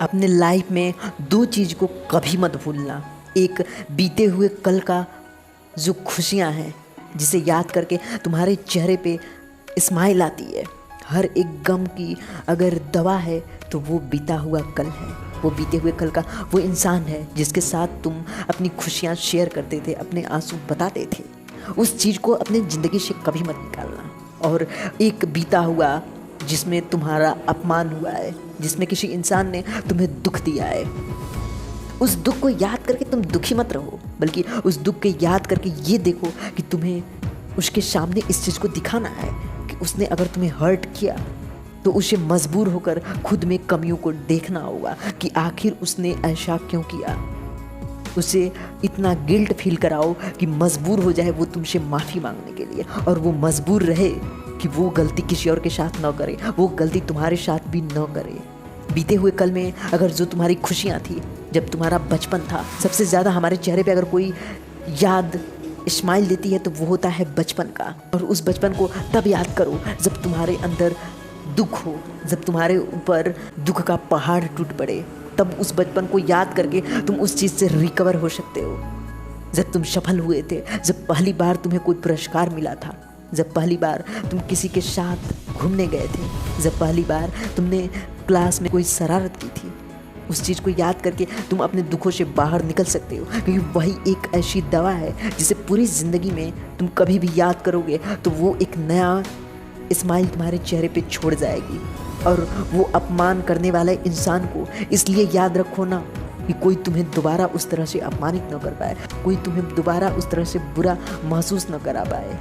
अपने लाइफ में दो चीज़ को कभी मत भूलना। एक बीते हुए कल का जो खुशियाँ हैं जिसे याद करके तुम्हारे चेहरे पे स्माइल आती है। हर एक गम की अगर दवा है तो वो बीता हुआ कल है। वो बीते हुए कल का वो इंसान है जिसके साथ तुम अपनी खुशियाँ शेयर करते थे, अपने आंसू बताते थे। उस चीज़ को अपने ज़िंदगी से कभी मत निकालना। और एक बीता हुआ जिसमें तुम्हारा अपमान हुआ है, जिसमें किसी इंसान ने तुम्हें दुख दिया है, उस दुख को याद करके तुम दुखी मत रहो, बल्कि उस दुख को याद करके ये देखो कि तुम्हें उसके सामने इस चीज़ को दिखाना है कि उसने अगर तुम्हें हर्ट किया तो उसे मजबूर होकर खुद में कमियों को देखना होगा कि आखिर उसने ऐसा क्यों किया। उसे इतना गिल्ट फील कराओ कि मजबूर हो जाए वो तुमसे माफ़ी मांगने के लिए, और वो मजबूर रहे कि वो गलती किसी और के साथ न करे, वो गलती तुम्हारे साथ भी न करे। बीते हुए कल में अगर जो तुम्हारी खुशियाँ थी, जब तुम्हारा बचपन था, सबसे ज़्यादा हमारे चेहरे पे अगर कोई याद स्माइल देती है तो वो होता है बचपन का। और उस बचपन को तब याद करो जब तुम्हारे अंदर दुख हो, जब तुम्हारे ऊपर दुख का पहाड़ टूट पड़े। तब उस बचपन को याद करके तुम उस चीज़ से रिकवर हो सकते हो। जब तुम सफल हुए थे, जब पहली बार तुम्हें कोई पुरस्कार मिला था, जब पहली बार तुम किसी के साथ घूमने गए थे, जब पहली बार तुमने क्लास में कोई शरारत की थी, उस चीज़ को याद करके तुम अपने दुखों से बाहर निकल सकते हो। क्योंकि वही एक ऐसी दवा है जिसे पूरी ज़िंदगी में तुम कभी भी याद करोगे तो वो एक नया स्माइल तुम्हारे चेहरे पे छोड़ जाएगी। और वो अपमान करने वाले इंसान को इसलिए याद रखो ना कि कोई तुम्हें दोबारा उस तरह से अपमानित न कर पाए, कोई तुम्हें दोबारा उस तरह से बुरा महसूस न करा पाए।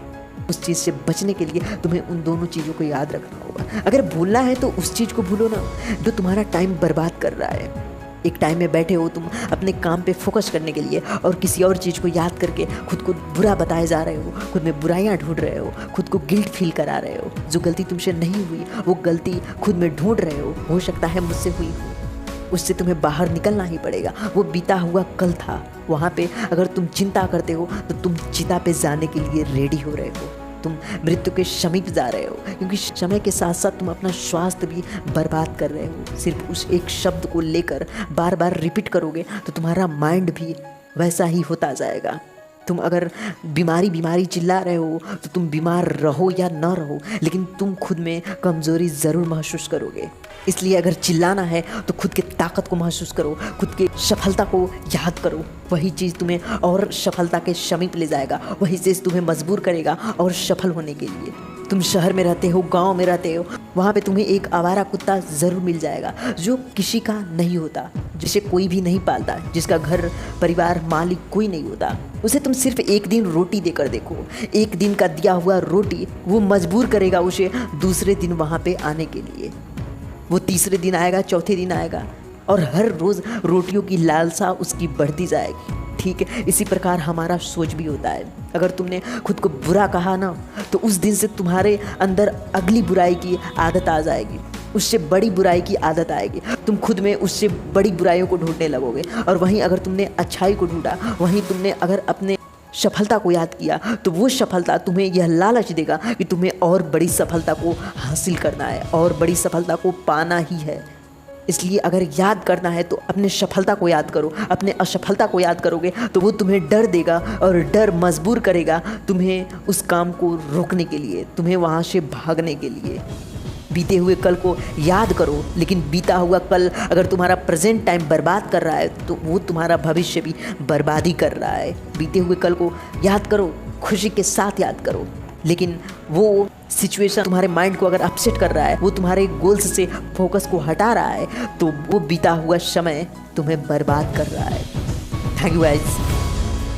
उस चीज़ से बचने के लिए तुम्हें उन दोनों चीज़ों को याद रखना होगा। अगर भूलना है तो उस चीज़ को भूलो ना जो तुम्हारा टाइम बर्बाद कर रहा है। एक टाइम में बैठे हो तुम अपने काम पे फोकस करने के लिए और किसी और चीज़ को याद करके खुद को बुरा बताए जा रहे हो, खुद में बुराइयां ढूंढ रहे हो, खुद को गिल्ट फील करा रहे हो। जो गलती तुमसे नहीं हुई वो गलती खुद में ढूंढ रहे हो सकता है मुझसे हुई हो। उससे तुम्हें बाहर निकलना ही पड़ेगा। वो बीता हुआ कल था, वहाँ पे अगर तुम चिंता करते हो तो तुम चिता पे जाने के लिए रेडी हो रहे हो, तुम मृत्यु के समीप जा रहे हो। क्योंकि समय के साथ साथ तुम अपना स्वास्थ्य भी बर्बाद कर रहे हो। सिर्फ उस एक शब्द को लेकर बार बार रिपीट करोगे तो तुम्हारा माइंड भी वैसा ही होता जाएगा। तुम अगर बीमारी चिल्ला रहे हो तो तुम बीमार रहो या ना रहो, लेकिन तुम खुद में कमज़ोरी ज़रूर महसूस करोगे। इसलिए अगर चिल्लाना है तो खुद के ताकत को महसूस करो, खुद के सफलता को याद करो। वही चीज़ तुम्हें और सफलता के समीप ले जाएगा, वही चीज़ तुम्हें मजबूर करेगा और सफल होने के लिए। तुम शहर में रहते हो, गांव में रहते हो, वहाँ पे तुम्हें एक आवारा कुत्ता ज़रूर मिल जाएगा जो किसी का नहीं होता, जिसे कोई भी नहीं पालता, जिसका घर परिवार मालिक कोई नहीं होता। उसे तुम सिर्फ एक दिन रोटी देकर देखो। एक दिन का दिया हुआ रोटी वो मजबूर करेगा उसे दूसरे दिन वहाँ पे आने के लिए। वो तीसरे दिन आएगा, चौथे दिन आएगा, और हर रोज़ रोटियों की लालसा उसकी बढ़ती जाएगी। ठीक है, इसी प्रकार हमारा सोच भी होता है। अगर तुमने खुद को बुरा कहा ना तो उस दिन से तुम्हारे अंदर अगली बुराई की आदत आ जाएगी, उससे बड़ी बुराई की आदत आएगी। तुम खुद में उससे बड़ी बुराइयों को ढूंढने लगोगे। और वहीं अगर तुमने अच्छाई को ढूंढा, वहीं तुमने अगर अपने सफलता को याद किया तो वो सफलता तुम्हें यह लालच देगा कि तुम्हें और बड़ी सफलता को हासिल करना है और बड़ी सफलता को पाना ही है। इसलिए अगर याद करना है तो अपने सफलता को याद करो। अपने असफलता को याद करोगे तो वो तुम्हें डर देगा, और डर मजबूर करेगा तुम्हें उस काम को रोकने के लिए, तुम्हें वहाँ से भागने के लिए। बीते हुए कल को याद करो, लेकिन बीता हुआ कल अगर तुम्हारा प्रेजेंट टाइम बर्बाद कर रहा है तो वो तुम्हारा भविष्य भी बर्बादी कर रहा है। बीते हुए कल को याद करो, खुशी के साथ याद करो, लेकिन वो सिचुएशन तुम्हारे माइंड को अगर अपसेट कर रहा है, वो तुम्हारे गोल्स से फोकस को हटा रहा है, तो वो बीता हुआ समय तुम्हें बर्बाद कर रहा है। Thank you guys.